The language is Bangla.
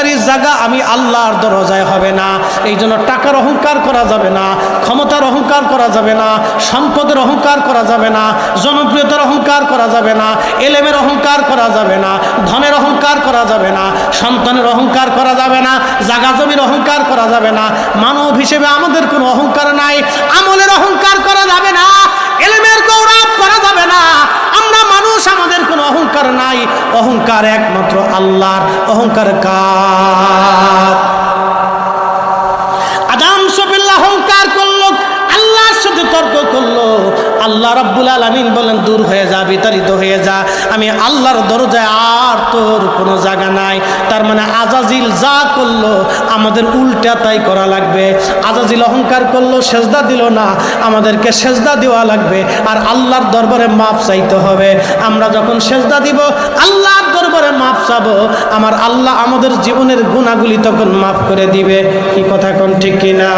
অহংকারী জায়গা আমি আল্লাহর দরজায় হবে না। এই জন্য টাকার অহংকার করা যাবে না, ক্ষমতার অহংকার করা যাবে না, সম্পদের অহংকার করা যাবে না, জনপ্রিয়তার অহংকার করা যাবে না, এলেমের অহংকার করা যাবে না, ধনের অহংকার করা যাবে না, সন্তানের অহংকার করা যাবে না, জাগা জমির অহংকার করা যাবে না। মানব হিসেবে আমাদের কোনো অহংকার নাই, আমলের অহংকার করা যাবে না, এলেমের গৌরব করা যাবে না। আমরা মানুষ, আমাদের কোনো অহংকার নাই। অহংকার একমাত্র আল্লাহর। অহংকার কার? আদম সফিল্লাহ অহংকার করলো, আল্লাহর সাথে তর্ক করলো। আল্লাহ রাব্বুল আলামিন বলেন, দূর হয়ে যা, বিতাড়িত হয়ে যা, আমি আল্লাহর দরজায় আর তোর কোনো জায়গা নাই। তার মানে আজাজিল যা করলো আমাদের উল্টা তাই করা লাগবে। আজাজিল অহংকার করলো, সেজদা দিল না, আমাদেরকে সেজদা দেওয়া লাগবে আর আল্লাহর দরবারে মাপ চাইতে হবে। আমরা যখন সেজদা দিব, আল্লাহর দরবারে মাপ চাবো, আমার আল্লাহ আমাদের জীবনের গুনাহগুলি তখন মাফ করে দিবে। কি কথা কোন ঠিক কিনা?